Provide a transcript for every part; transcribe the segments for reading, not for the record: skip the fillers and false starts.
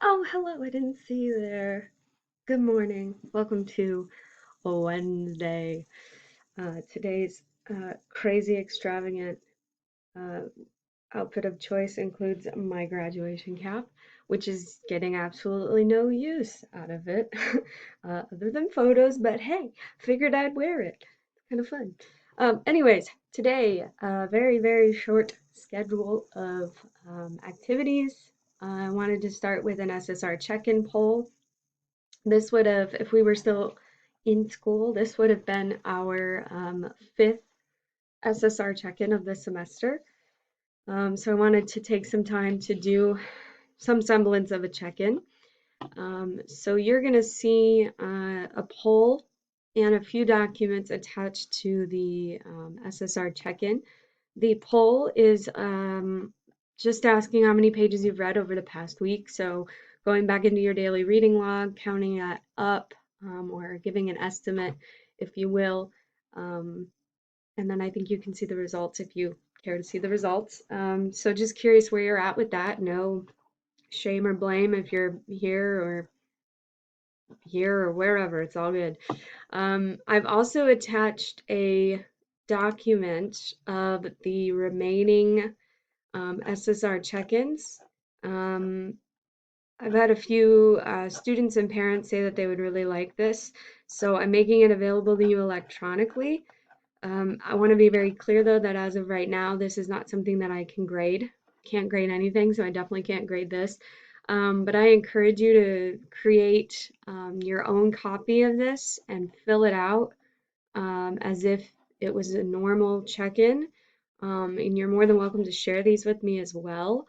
Oh, hello, I didn't see you there. Good morning. Welcome to a Wednesday. Today's crazy extravagant uh, outfit of choice includes my graduation cap, which is getting absolutely no use out of it, other than photos, but hey, figured I'd wear it. It's kind of fun. Anyways, today, a very, very short schedule of activities. I wanted to start with an SSR check-in poll. This would have, if we were still in school, this would have been our fifth SSR check-in of the semester. So I wanted to take some time to do some semblance of a check-in. So you're going to see a poll and a few documents attached to the SSR check-in. The poll is just asking how many pages you've read over the past week. So going back into your daily reading log, counting that up, or giving an estimate, if you will. And then I think you can see the results if you care to see the results. So just curious where you're at with that. No shame or blame if you're here or wherever. It's all good. I've also attached a document of the remaining SSR check-ins. I've had a few students and parents say that they would really like this, so I'm making it available to you electronically. I want to be very clear though that as of right now, this is not something that I can grade. Can't grade anything, so I definitely can't grade this. But I encourage you to create your own copy of this and fill it out as if it was a normal check-in. And you're more than welcome to share these with me as well.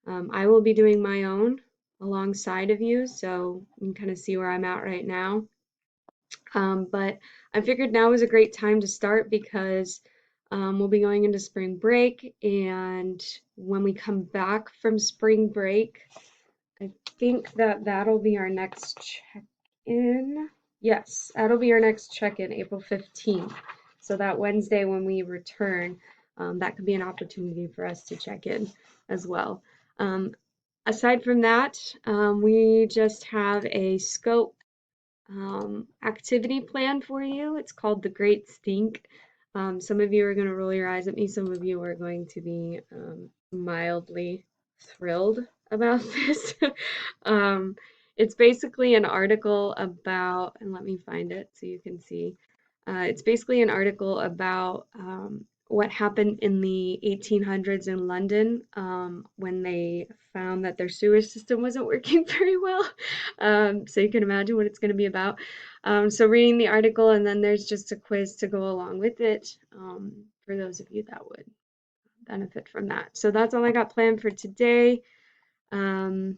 I will be doing my own alongside of you, so you can kind of see where I'm at right now. But I figured now is a great time to start because we'll be going into spring break, and when we come back from spring break, I think that that'll be our next check-in. Yes, that'll be our next check-in, April 15th. So that Wednesday when we return, that could be an opportunity for us to check in as well. Aside from that, we just have a scope activity plan for you. It's called the Great Stink. Some of you are going to roll your eyes at me. Some of you are going to be mildly thrilled about this. um, it's basically an article about, and let me find it so you can see. It's basically an article about what happened in the 1800s in London when they found that their sewer system wasn't working very well. So you can imagine what it's going to be about. So reading the article, and then there's just a quiz to go along with it for those of you that would benefit from that. So that's all I got planned for today. Um,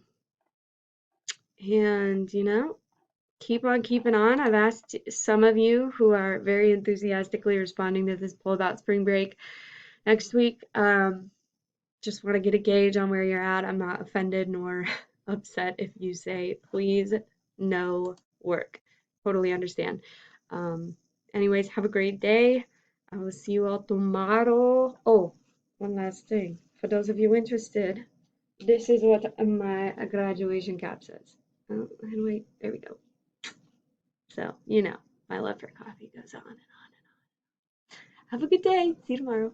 and keep on keeping on. I've asked some of you who are very enthusiastically responding to this poll about spring break next week. Just want to get a gauge on where you're at. I'm not offended nor upset if you say, please, no work. Totally understand. Um, Anyways, have a great day. I will see you all tomorrow. Oh, one last thing. For those of you interested, this is what my graduation cap says. Oh, and wait, there we go. So, my love for coffee goes on and on and on. Have a good day. See you tomorrow.